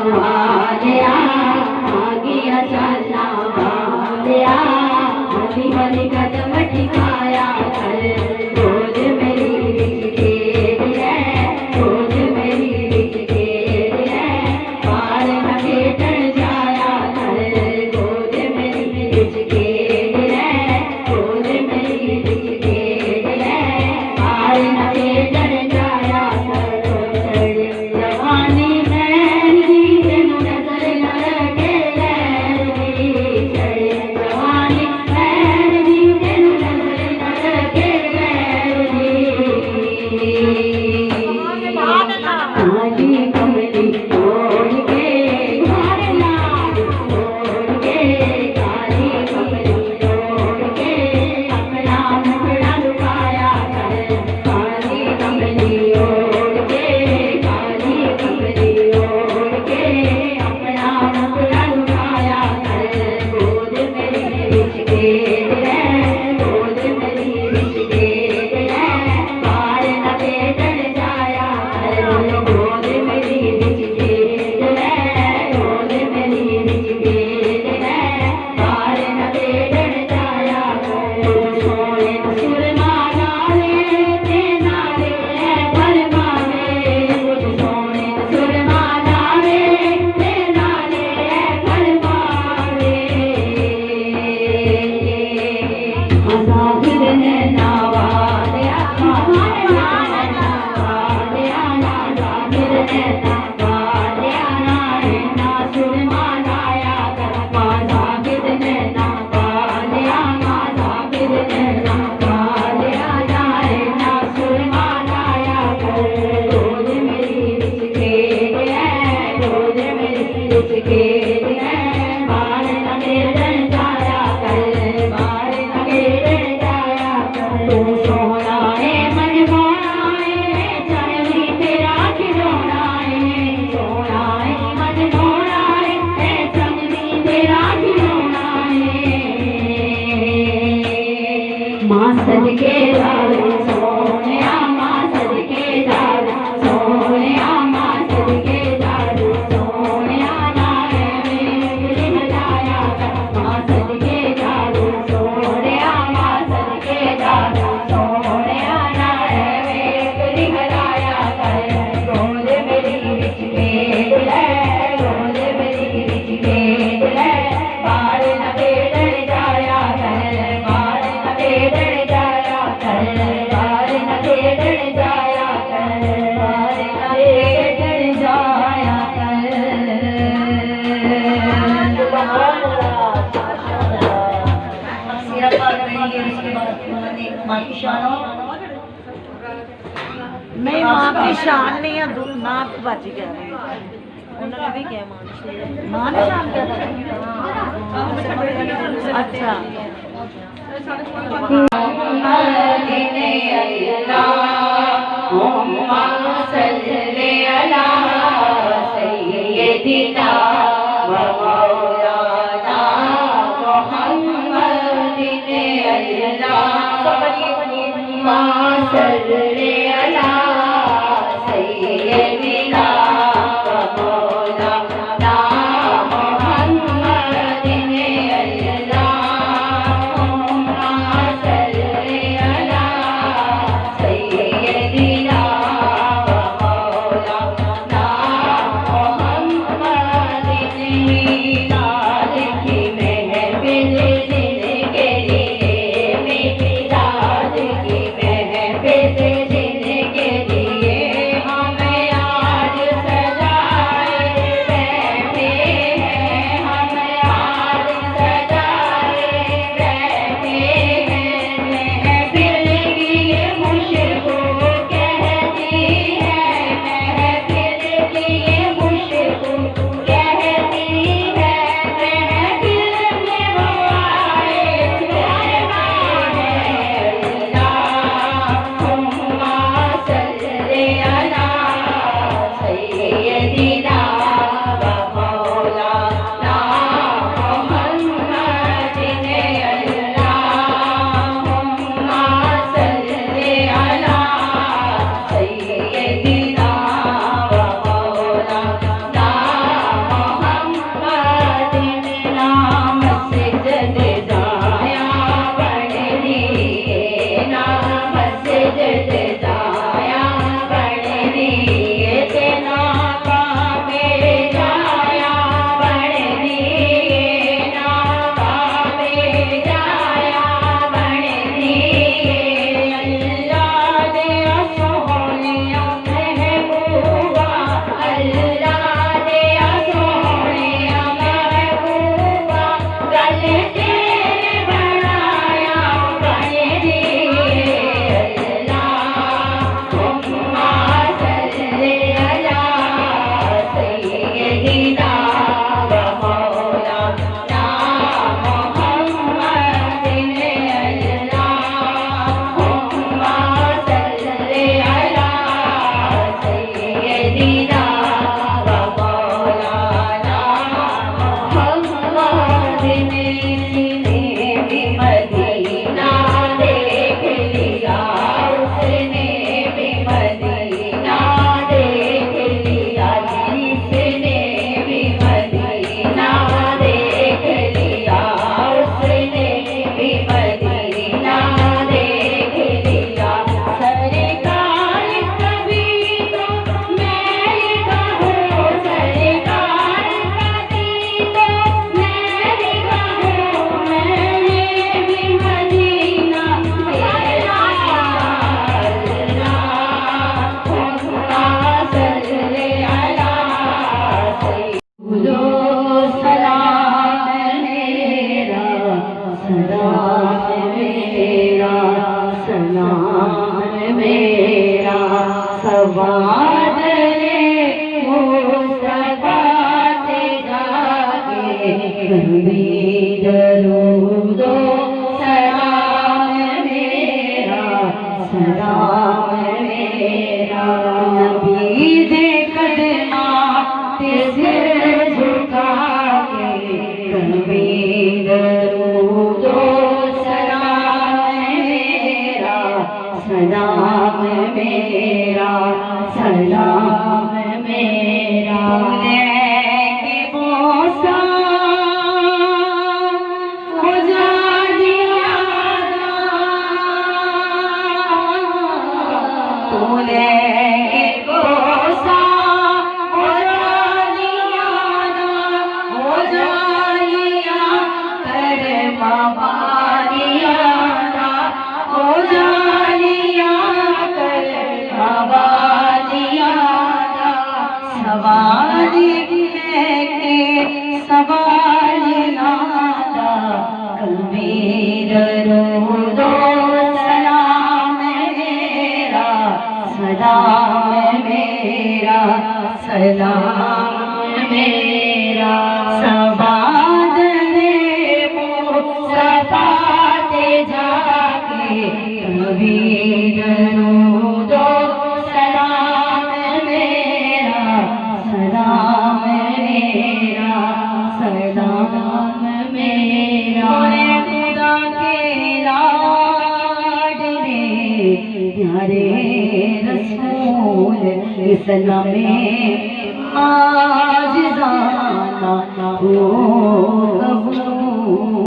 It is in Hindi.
वालिया आगिया चलना वालिया हली हली कदम टिकाया कर रोज मेरी रिच गेर है रोज मेरी रिच गेर है पार न बेटन जाया कर रोज मेरी रिच गेर है रोज मेरी रिच गेर है पार न बेटन जाया कर जवानी सदके जावे सोनिया माँ सदके जावे सोनिया माँ सदके जावे सोनिया नारे मेरे मजाया माँ सदके जावे सोनिया माँ सदके जावे सोनिया नारे मेरे मजाया रोज मेरी रिच गेर है रोज मेरी रिच गेर है बार न बेड़न जाया बार न बेड़न नहीं माँ की शान नहीं है नाक बच गया उन्होंने भी क्या माँ ने शान क्या अच्छा सवाल नादा कल्बी दरूदो सलाम मेरा सलाम मेरा सलाम मेरा सबाद रे सफाते जाके कल्बी दरूदो सलाम मेरा सलाम मेरा सलाम मेरा खुदा के लाड रे प्यारे रसूल इस्लाम में आज जाना हो